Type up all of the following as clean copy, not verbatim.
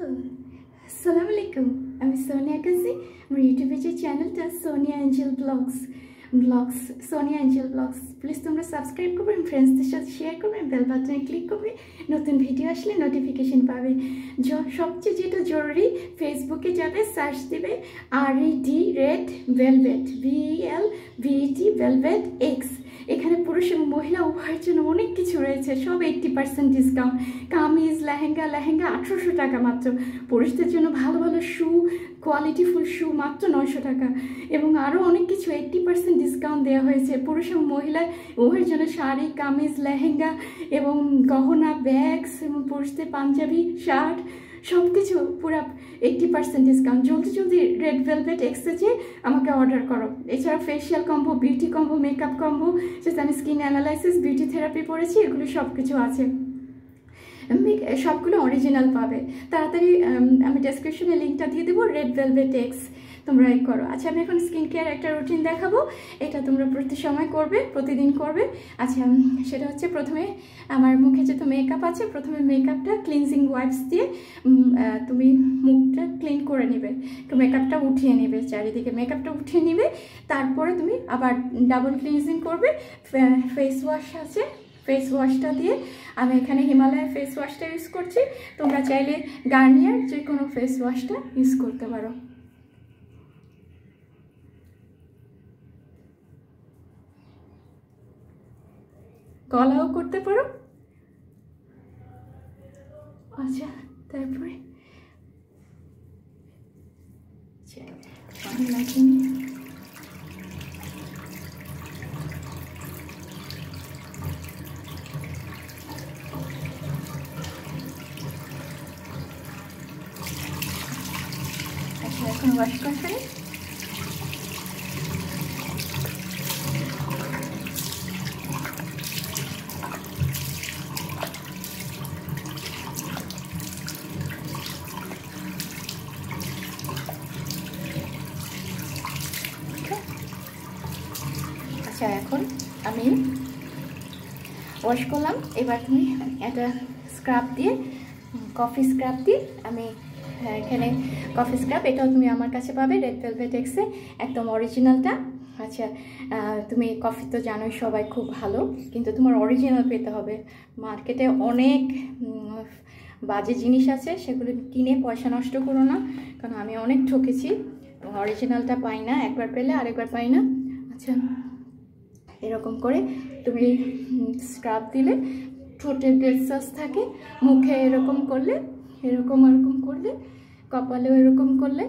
আসসালামু আলাইকুম, আমি সোনিয়া কাজী। আমার ইউটিউবে যে চ্যানেলটা Sonia angel vlogs Sonia angel vlogs, please তোমরা সাবস্ক্রাইব করবে, ফ্রেন্ডসদের সাথে শেয়ার করবে, বেল বাটনে ক্লিক করবে, নতুন ভিডিও আসলে নোটিফিকেশন পাবে। সবচেয়ে যেটা জরুরি, ফেসবুকে যাবে, সার্চ দেবে RED red velvet VELVET velvet X। এখানে পুরুষ এবং মহিলা উভয়ের জন্য অনেক কিছু রয়েছে, সব 80% ডিসকাউন্ট। কামিজ, লেহেঙ্গা 1800 টাকা মাত্র। পুরুষদের জন্য ভালো ভালো শু, কোয়ালিটিফুল শু মাত্র 900 টাকা, এবং আরও অনেক কিছু 80% ডিসকাউন্ট দেওয়া হয়েছে। পুরুষ এবং মহিলা উভয়ের জন্য শাড়ি, কামিজ, লেহেঙ্গা এবং গহনা, ব্যাগস এবং পুরুষদের পাঞ্জাবি, শার্ট, সব কিছু পুরো 80% ডিসকাউন্ট। জলদি রেড ভেলভেট এক্সচেঞ্জে আমাকে অর্ডার করো। এছাড়া facial combo, beauty combo, makeup combo, যেটা আমি স্কিন অ্যানালাইসিস, বিউটি থেরাপি পড়েছি, এগুলো সব কিছু আছে। সবগুলো অরিজিনাল পাবে। তাড়াতাড়ি আমি ডেসক্রিপশনে লিঙ্কটা দিয়ে দেবো, রেড ভেলভেট এক্স, তোমরা করো। আচ্ছা, আমি এখন স্কিন কেয়ার একটা রুটিন দেখাবো, এটা তোমরা প্রতিদিন করবে। আচ্ছা, সেটা হচ্ছে প্রথমে আমার মুখে যেহেতু মেকআপ আছে, প্রথমে মেকআপটা ক্লিনজিং ওয়াইপস দিয়ে তুমি মুখটা ক্লিন করে নেবে, মেকআপটা উঠিয়ে নেবে, চারিদিকে মেকআপটা উঠিয়ে নেবে। তারপরে তুমি আবার ডাবল ক্লিনজিং করবে। ফেস ওয়াশ আছে, ফেস ওয়াশটা দিয়ে, আমি এখানে হিমালয়ের ফেস ওয়াশটা ইউজ করছি, তোমরা চাইলে গার্নিয়ার যে কোনো ফেস ওয়াশটা ইউজ করতে পারো। গলাও করতে পারো। আচ্ছা, তারপরে পানি লাগিয়ে নিই। আচ্ছা, এখন ওয়াশ করে ফেলি। আচ্ছা, এখন আমি ওয়াশ করলাম। এবার তুমি একটা স্ক্রাব দিয়ে, কফি স্ক্রাব দিয়ে, আমি এখানে কফি স্ক্রাব, এটাও তুমি আমার কাছে পাবে রেড ভেলভেট এক্সে, একদম অরিজিনালটা। আচ্ছা, তুমি কফি তো জানোই সবাই খুব ভালো, কিন্তু তোমার অরিজিনাল পেতে হবে। মার্কেটে অনেক বাজে জিনিস আছে, সেগুলো কিনে পয়সা নষ্ট করো না, কারণ আমি অনেক ঠকেছি। অরিজিনালটা পাই না, একবার পেলে আরেকবার পাই না। আচ্ছা, এরকম করে তুমি স্ক্রাব দিলে ঠোঁটে ডেড সেলস থাকে, মুখে এরকম করলে, এরকম করলে, কপালেও এরকম করলে,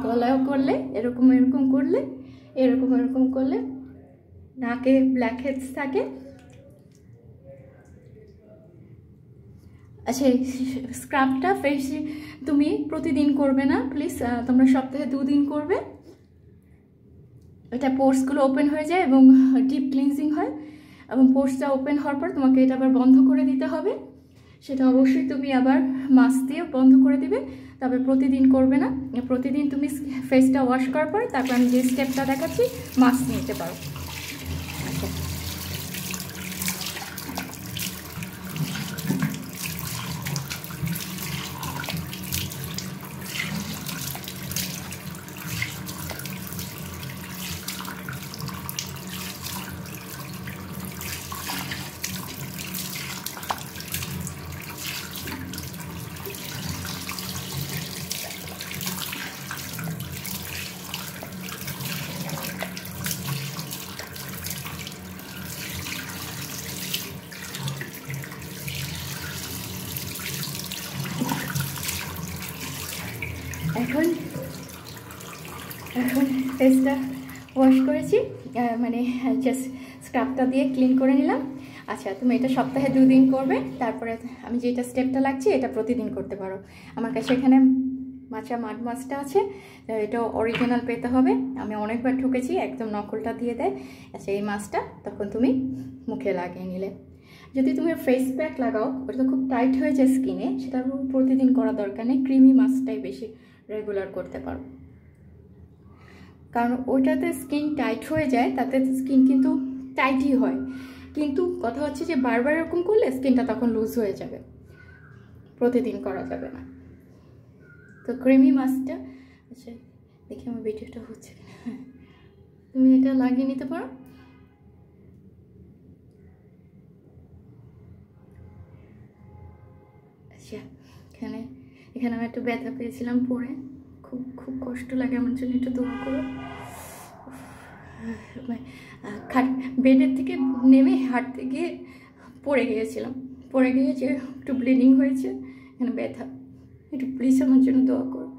গলায়ও করলে, এরকম করলে, এরকম করলে, নাকে ব্ল্যাক হেডস থাকে। আচ্ছা, স্ক্রাবটা ফেসে তুমি প্রতিদিন করবে না প্লিজ, তোমরা সপ্তাহে 2 দিন করবে। এটা পোর্সগুলো ওপেন হয়ে যায় এবং ডিপ ক্লিনজিং হয়, এবং পোর্সটা ওপেন হওয়ার পর তোমাকে এটা আবার বন্ধ করে দিতে হবে। সেটা অবশ্যই তুমি আবার মাস্ক দিয়ে বন্ধ করে দিবে, তবে প্রতিদিন করবে না। প্রতিদিন তুমি ফেসটা ওয়াশ করার পর তারপর আমি যে স্টেপটা দেখাচ্ছি, মাস্ক নিতে পারো। আচ্ছা, এখন ফেসটা ওয়াশ করেছি, মানে জাস্ট স্ক্রাবটা দিয়ে ক্লিন করে নিলাম। আচ্ছা, তুমি এটা সপ্তাহে 2 দিন করবে, তারপরে আমি যেটা স্টেপটা লাগছে এটা প্রতিদিন করতে পারো। আমার কাছে এখানে মাচা মাড মাছটা আছে, এটা অরিজিনাল পেতে হবে, আমি অনেকবার ঠকেছি, একদম নকলটা দিয়ে দেয়। আচ্ছা, এই মাছটা তখন তুমি মুখে লাগিয়ে নিলে। যদি তুমি ফেস প্যাক লাগাও, ওটা তো খুব টাইট হয়ে যায় স্কিনে, সেটা প্রতিদিন করা দরকার নেই, ক্রিমি মাছটাই বেশি রেগুলার করতে পারো। কারণ ওইটাতে স্কিন টাইট হয়ে যায়, তাতে স্কিন কিন্তু টাইটই হয়, কিন্তু কথা হচ্ছে যে বারবার এরকম করলে স্কিনটা তখন লুজ হয়ে যাবে, প্রতিদিন করা যাবে না। তো ক্রিমি মাস্কটা, আচ্ছা দেখি আমার ভিডিওটা হচ্ছে কিনা। হ্যাঁ, তুমি এটা লাগিয়ে নিতে পারো। আচ্ছা, এখানে আমি একটু ব্যথা পেয়েছিলাম পরে, খুব কষ্ট লাগে আমার জন্য, একটু দোয়া করো। বেডের থেকে নেমে হাঁটতে গিয়ে পড়ে গিয়েছিলাম, পড়ে গিয়ে যে একটু ব্লিডিং হয়েছে, এখানে ব্যথা, একটু প্লিজ আমার জন্য দোয়া করো।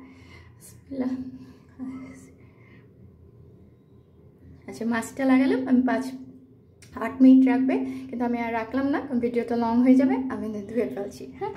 আচ্ছা, মাস্কটা লাগালাম আমি, 5-8 মিনিট রাখবে, কিন্তু আমি আর রাখলাম না, কারণ ভিডিওটা লং হয়ে যাবে, আমি ধুয়ে ফেলছি। হ্যাঁ,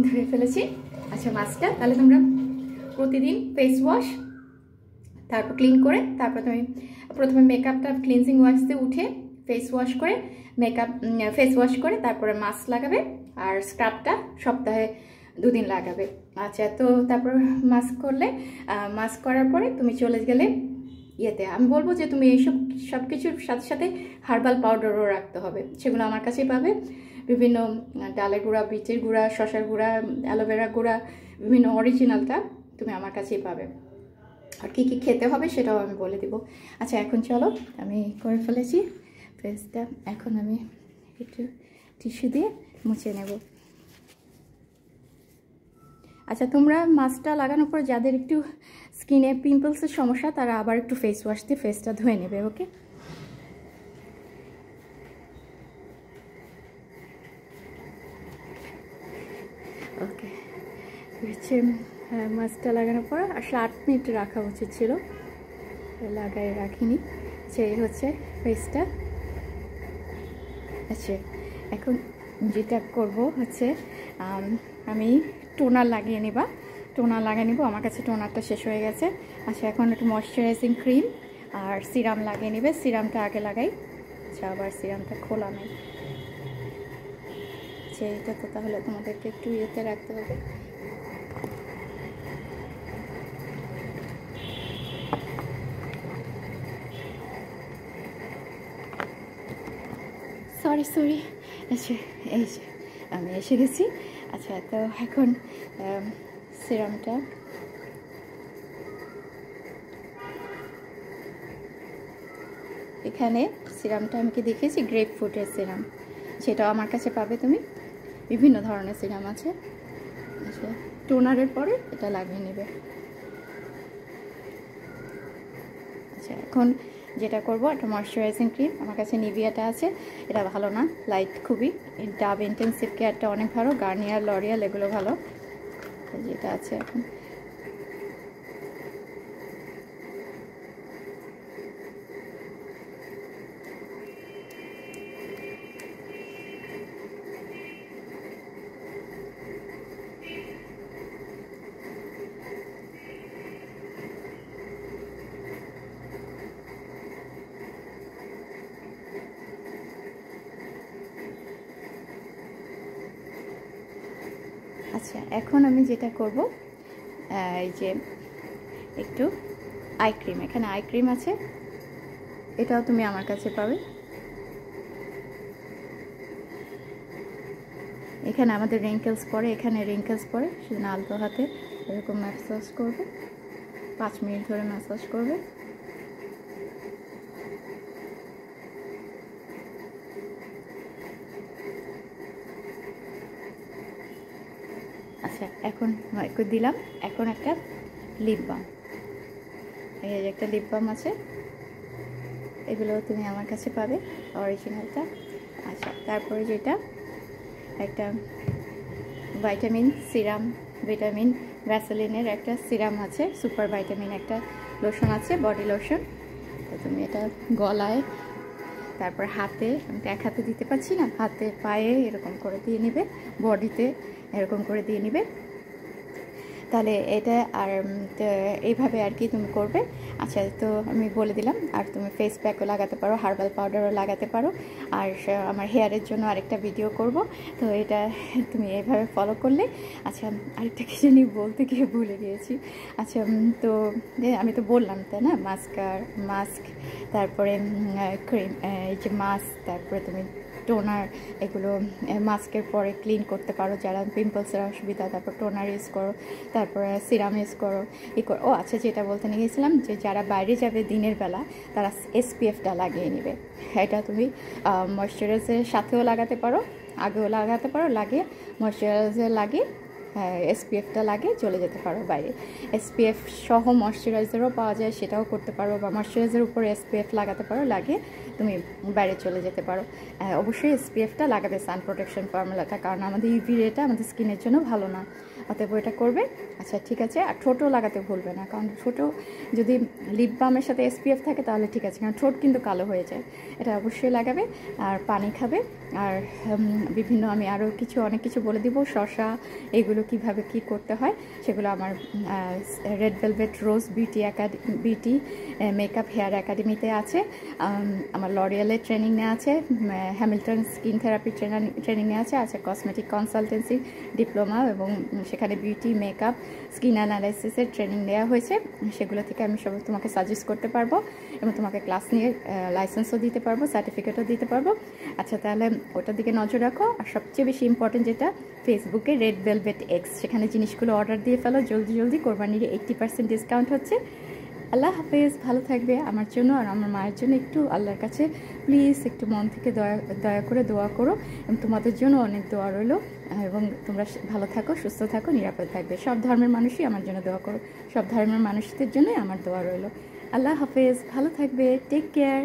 ধুয়ে ফেলেছি। আচ্ছা, মাস্কটা তাহলে তোমরা প্রতিদিন ফেস ওয়াশ, তারপর ক্লিন করে, তারপর তুমি প্রথমে মেকআপটা ক্লিনজিং ওয়াশ দিয়ে উঠে ফেস ওয়াশ করে, ফেস ওয়াশ করে তারপরে মাস্ক লাগাবে, আর স্ক্রাবটা সপ্তাহে 2 দিন লাগাবে। আচ্ছা, তো তারপর মাস্ক করার পরে তুমি চলে গেলে ইয়েতে, আমি বলবো যে তুমি এইসব সব কিছুর সাথে সাথে হার্বাল পাউডারও রাখতে হবে, সেগুলো আমার কাছেই পাবে, বিভিন্ন ডালের গুঁড়া, বিচের গুঁড়া, শসার গুঁড়া, অ্যালোভেরা গুঁড়া, বিভিন্ন অরিজিনালটা তুমি আমার কাছেই পাবে। আর কী কী খেতে হবে সেটাও আমি বলে দিব। আচ্ছা, এখন চলো, আমি করে ফেলেছি ফেসটা, এখন আমি একটু টিস্যু দিয়ে মুছে নেব। আচ্ছা, তোমরা মাস্কটা লাগানোর পর যাদের একটু স্কিনে পিম্পলসের সমস্যা, তারা আবার একটু ফেস ওয়াশ দিয়ে ফেসটা ধুয়ে নেবে। ওকে, ওকে। হচ্ছে মাস্কটা লাগানোর পর 8 মিনিট রাখা উচিত ছিল, লাগাই রাখিনি। সেই হচ্ছে ফেসটা। আচ্ছা, এখন যেটা করব হচ্ছে আমি টোনার লাগিয়ে নিব, আমার কাছে টোনারটা শেষ হয়ে গেছে। আচ্ছা, এখন একটু ময়শ্চারাইজিং ক্রিম আর সিরাম লাগিয়ে নিবে, সিরামটা আগে লাগাই। আচ্ছা, আবার সিরামটা খোলা নেই, আচ্ছা এটা তো তাহলে তোমাদেরকে একটু ইয়েতে রাখতে হবে। সরি, আচ্ছা এই যে আমি এসে গেছি। আচ্ছা, তো এখন সিরামটা এখানে, সিরামটা আমি কি দেখেছি গ্রেপ ফ্রুটের সিরাম, সেটাও আমার কাছে পাবে তুমি, বিভিন্ন ধরনের সিরাম আছে। আচ্ছা, টোনারের পরে এটা লাগিয়ে নেবে। আচ্ছা, এখন যেটা করবো, একটা ময়শ্চারাইজিং ক্রিম, আমার কাছে নিভিয়াটা আছে, এটা ভালো না, লাইট খুবই, ডাব ইন্টেন্সিভ কেয়ারটা অনেক ভালো, গার্নিয়ার, লরিয়াল এগুলো ভালো, যেটা আছে এখন। আচ্ছা, এখন আমি যেটা করব, এই যে একটু আই ক্রিম, এখানে আই ক্রিম আছে, এটাও তুমি আমার কাছে পাবে। এখানে আমাদের রিঙ্কেলস পড়ে, এখানে রিঙ্কেলস পড়ে, সেজন্য আলতো হাতে এরকম ম্যাসাজ করবে, 5 মিনিট ধরে ম্যাসাজ করবে। আচ্ছা, এখন দিলাম, এখন একটা লিপ বাম, এই যে একটা লিপ বাম আছে, এগুলো তুমি আমার কাছে পাবে অরিজিনালটা। আচ্ছা, তারপরে যেটা একটা ভাইটামিন সিরাম, ভিটামিন ভ্যাসলিনের একটা সিরাম আছে, সুপার ভাইটামিন একটা লোশন আছে, বডি লোশন, তো তুমি এটা গলায় তারপর হাতে, আমি এক হাতে দিতে পারছি না, হাতে পায়ে এরকম করে দিয়ে নেবে, বডিতে এরকম করে দিয়ে নেবে। তাহলে এটা আর এইভাবে আর কি তুমি করবে। আচ্ছা, তো আমি বলে দিলাম। আর তুমি ফেস প্যাকও লাগাতে পারো, হার্বাল পাউডারও লাগাতে পারো। আর আমার হেয়ারের জন্য আরেকটা ভিডিও করব, তো এটা তুমি এইভাবে ফলো করলে। আচ্ছা, আরেকটা কিছু নিয়ে বলতে গিয়ে ভুলে গিয়েছি। আচ্ছা, তো আমি তো বললাম তাই না, মাস্ক, তারপরে ক্রিম, এই যে মাস্ক, তারপরে তুমি টোনার, এগুলো মাস্কের পরে ক্লিন করতে পারো যারা পিম্পলসের অসুবিধা, তারপর টোনার ইউজ করো, তারপরে সিরাম ইউজ করো, ও আচ্ছা, যেটা বলতে নিয়ে গেছিলাম, যে যারা বাইরে যাবে দিনের বেলা তারা SPFটা লাগিয়ে নেবে। এটা তুমি ময়শ্চারাইজারের সাথেও লাগাতে পারো, আগেও লাগাতে পারো, লাগিয়ে ময়শ্চারাইজার লাগিয়ে SPFটা লাগিয়ে চলে যেতে পারো বাইরে। SPF সহ ময়শ্চারাইজারও পাওয়া যায়, সেটাও করতে পারো, বা ময়শ্চারাইজারের উপরে SPF লাগাতে পারো, লাগিয়ে তুমি বাইরে চলে যেতে পারো। অবশ্যই SPFটা লাগাবে, সান প্রোটেকশন ফর্মুলাটা, কারণ আমাদের UV রেটা আমাদের স্কিনের জন্য ভালো না, অতএব এটা করবে। আচ্ছা, ঠিক আছে। আর ঠোঁটও লাগাতে ভুলবে না, কারণ ঠোঁটও যদি লিপ বামের সাথে SPF থাকে তাহলে ঠিক আছে, কারণ ঠোঁট কিন্তু কালো হয়ে যায়। এটা অবশ্যই লাগাবে। আর পানি খাবে। আর বিভিন্ন আমি আরও অনেক কিছু বলে দিব, শসা, এগুলো কিভাবে কি করতে হয় সেগুলো আমার রেড ভেলভেট রোজ বিউটি মেকআপ হেয়ার একাডেমিতে আছে। আমার লরিয়ালের ট্রেনিং নেওয়া আছে, হ্যামিল্টন স্কিন থেরাপি ট্রেনিং নেওয়া আছে, আছে কসমেটিক কনসালটেন্সি ডিপ্লোমা, এবং সেখানে বিউটি মেকআপ স্কিন অ্যানালাইসিসের ট্রেনিং নেওয়া হয়েছে। সেগুলো থেকে আমি সব তোমাকে সাজেস্ট করতে পারবো, এবং তোমাকে ক্লাস নিয়ে লাইসেন্সও দিতে পারবো, সার্টিফিকেটও দিতে পারবো। আচ্ছা, তাহলে ওটার দিকে নজর রাখো। আর সবচেয়ে বেশি ইম্পর্টেন্ট যেটা, ফেসবুকে রেড ভেলভেট এক্স, সেখানে জিনিসগুলো অর্ডার দিয়ে ফেলো জলদি। কোরবানির 80% ডিসকাউন্ট হচ্ছে। আল্লাহ হাফেজ, ভালো থাকবে। আমার জন্য আর আমার মায়ের জন্য একটু আল্লাহর কাছে প্লিজ একটু মন থেকে দয়া করে দোয়া করো, এবং তোমাদের জন্য অনেক দোয়া রইল, এবং তোমরা ভালো থাকো, সুস্থ থাকো, নিরাপদ থাকবে। সব ধর্মের মানুষই আমার জন্য দোয়া করো, সব ধর্মের মানুষদের জন্যই আমার দোয়া রইল। আল্লাহ হাফেজ, ভালো থাকবে, টেক কেয়ার।